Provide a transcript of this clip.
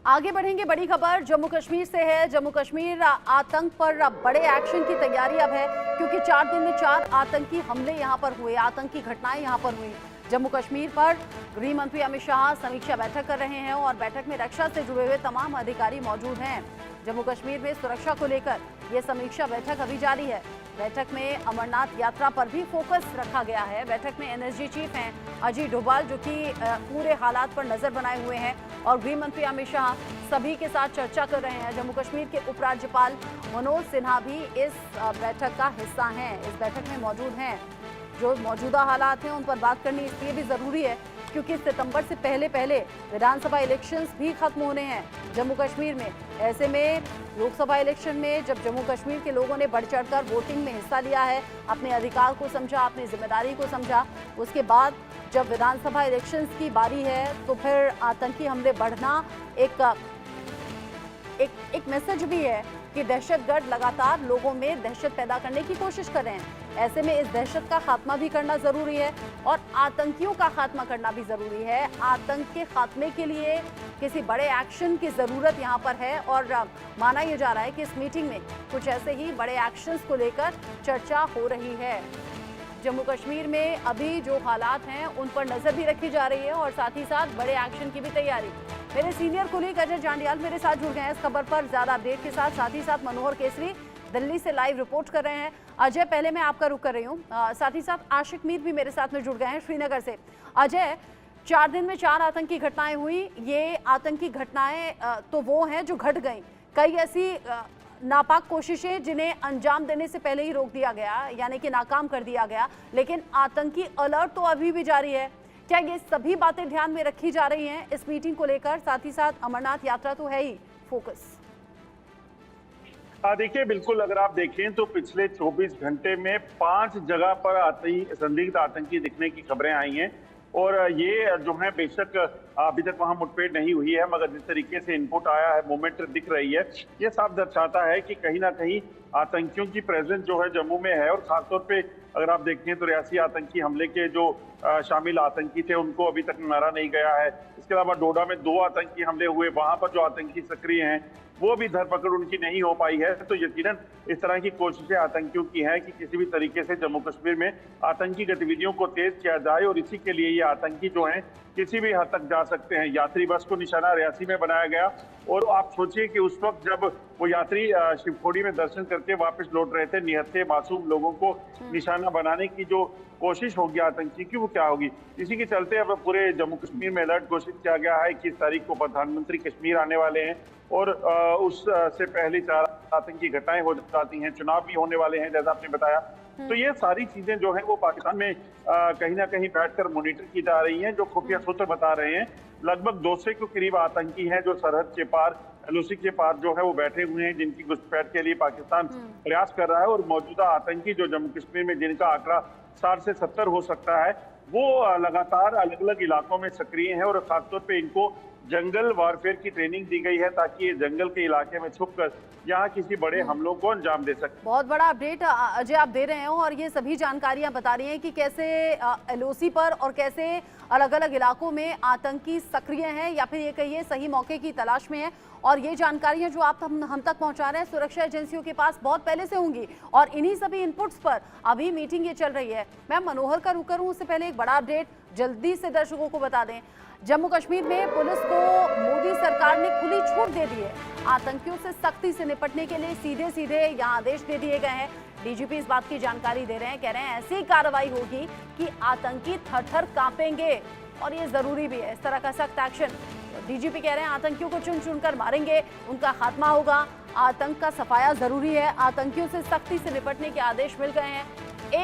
आगे बढ़ेंगे, बड़ी खबर जम्मू कश्मीर से है। जम्मू कश्मीर आतंक पर बड़े एक्शन की तैयारी अब है, क्योंकि 4 दिन में 4 आतंकी हमले यहां पर हुए, आतंकी घटनाएं यहां पर हुई। जम्मू कश्मीर पर गृह मंत्री अमित शाह समीक्षा बैठक कर रहे हैं और बैठक में रक्षा से जुड़े हुए तमाम अधिकारी मौजूद हैं। जम्मू कश्मीर में सुरक्षा को लेकर यह समीक्षा बैठक अभी जारी है। बैठक में अमरनाथ यात्रा पर भी फोकस रखा गया है। बैठक में एनएसजी चीफ हैं अजीत डोभाल, जो कि पूरे हालात पर नजर बनाए हुए हैं, और गृह मंत्री अमित शाह सभी के साथ चर्चा कर रहे हैं। जम्मू कश्मीर के उपराज्यपाल मनोज सिन्हा भी इस बैठक का हिस्सा हैं, इस बैठक में मौजूद हैं। जो मौजूदा हालात हैं उन पर बात करनी इसलिए भी जरूरी है क्योंकि सितंबर से पहले विधानसभा इलेक्शंस भी खत्म होने हैं जम्मू कश्मीर में। ऐसे में लोकसभा इलेक्शन में जब जम्मू कश्मीर के लोगों ने बढ़ चढ़कर वोटिंग में हिस्सा लिया है, अपने अधिकार को समझा, अपनी जिम्मेदारी को समझा, उसके बाद जब विधानसभा इलेक्शंस की बारी है तो फिर आतंकी हमले बढ़ना एक मैसेज भी है कि दहशतगर्द लगातार लोगों में दहशत पैदा करने की कोशिश कर रहे हैं। ऐसे में इस दहशत का खात्मा भी करना जरूरी है और आतंकियों का खात्मा करना भी जरूरी है। आतंक के खात्मे के लिए किसी बड़े एक्शन की जरूरत यहाँ पर है और माना यह जा रहा है कि इस मीटिंग में कुछ ऐसे ही बड़े एक्शंस को लेकर चर्चा हो रही है। जम्मू कश्मीर में अभी जो हालात हैं उन पर नजर भी रखी जा रही है और साथ ही साथ बड़े एक्शन की भी तैयारी। मेरे सीनियर कुलीग अजय जांडियाल मेरे साथ जुड़ गए हैं इस खबर पर ज्यादा अपडेट के साथ ही साथ मनोहर केसरी दिल्ली से लाइव रिपोर्ट कर रहे हैं। अजय, पहले मैं आपका रुख कर रही हूँ, साथ ही साथ आशिक मीर भी मेरे साथ में जुड़ गए हैं श्रीनगर से। अजय, 4 दिन में 4 आतंकी घटनाएं हुई। ये आतंकी घटनाएं तो वो हैं जो घट गई, कई ऐसी नापाक कोशिशें जिन्हें अंजाम देने से पहले ही रोक दिया गया, यानी कि नाकाम कर दिया गया, लेकिन आतंकी अलर्ट तो अभी भी जारी है। क्या ये सभी बातें ध्यान में रखी जा रही हैं इस मीटिंग को लेकर? साथ ही साथ अमरनाथ यात्रा तो है ही फोकस। देखिए, बिल्कुल अगर आप देखें तो पिछले 24 घंटे में 5 जगह पर संदिग्ध आतंकी दिखने की खबरें आई हैं और ये जो है बेशक अभी तक वहां मुठभेड़ नहीं हुई है, मगर जिस तरीके से इनपुट आया है, मूवमेंट दिख रही है, ये साफ दर्शाता है कि कहीं ना कहीं आतंकियों की प्रेजेंस जो है जम्मू में है। और खासतौर पे अगर आप देखें तो रियासी आतंकी हमले के जो शामिल आतंकी थे उनको अभी तक मारा नहीं गया है। इसके अलावा डोडा में 2 आतंकी हमले हुए, वहां पर जो आतंकी सक्रिय हैं वो भी धरपकड़ उनकी नहीं हो पाई है। तो यकीनन इस तरह की कोशिशें आतंकियों की हैं कि किसी भी तरीके से जम्मू कश्मीर में आतंकी गतिविधियों को तेज किया जाए और इसी के लिए ये आतंकी जो हैं किसी भी हद तक जा सकते हैं। यात्री बस को निशाना रियासी में बनाया गया और आप सोचिए कि उस वक्त जब वो यात्री शिवखोड़ी में दर्शन करके वापस लौट रहे थे, निहत्थे मासूम लोगों को निशाना बनाने की जो कोशिश होगी आतंकी की, वो क्या होगी। इसी के चलते अब पूरे जम्मू कश्मीर में अलर्ट घोषित किया गया है। 21 तारीख को प्रधानमंत्री कश्मीर आने वाले हैं और उससे पहले 4 आतंकी घटनाएं हो जाती हैं, चुनाव भी होने वाले हैं जैसा आपने बताया। तो ये सारी चीजें जो है वो पाकिस्तान में कहीं ना कहीं बैठकर मॉनिटर की जा रही हैं। जो खुफिया सूत्र बता रहे हैं लगभग 200 के करीब आतंकी हैं जो सरहद के पार, एलओसी के पार जो है वो बैठे हुए हैं, जिनकी घुसपैठ के लिए पाकिस्तान प्रयास कर रहा है। और मौजूदा आतंकी जो जम्मू कश्मीर में जिनका आंकड़ा 60 से 70 हो सकता है, वो लगातार अलग अलग इलाकों में सक्रिय हैं और खासतौर पे इनको जंगल वारफेयर की ट्रेनिंग दी गई है ताकि ये जंगल के इलाके में छुपकर यहाँ किसी बड़े हमलों को अंजाम दे सके। बहुत बड़ा अपडेट अजय आप दे रहे हैं और ये सभी जानकारियां बता रही हैं कि कैसे एलओसी पर और कैसे अलग अलग इलाकों में आतंकी सक्रिय हैं या फिर ये कहिए सही मौके की तलाश में है। और ये जानकारियां जो आप हम तक पहुंचा रहे हैं सुरक्षा एजेंसियों के पास बहुत पहले से होंगी और इन्हीं सभी इनपुट्स पर अभी मीटिंग ये चल रही है। मैं मनोहर का रुख करूं उससे पहले एक बड़ा अपडेट जल्दी से दर्शकों को बता दें। जम्मू कश्मीर में पुलिस को मोदी सरकार ने खुली छूट दे दी है। आतंकियों से सख्ती से निपटने के लिए सीधे यहाँ आदेश दे दिए गए हैं। डीजीपी इस बात की जानकारी दे रहे हैं, कह रहे हैं ऐसी कार्रवाई होगी कि आतंकी थर-थर कांपेंगे और ये जरूरी भी है इस तरह का सख्त एक्शन। डीजीपी कह रहे हैं आतंकियों को चुन चुनकर मारेंगे, उनका खात्मा होगा, आतंक का सफाया जरूरी है। आतंकियों से सख्ती से निपटने के आदेश मिल गए हैं।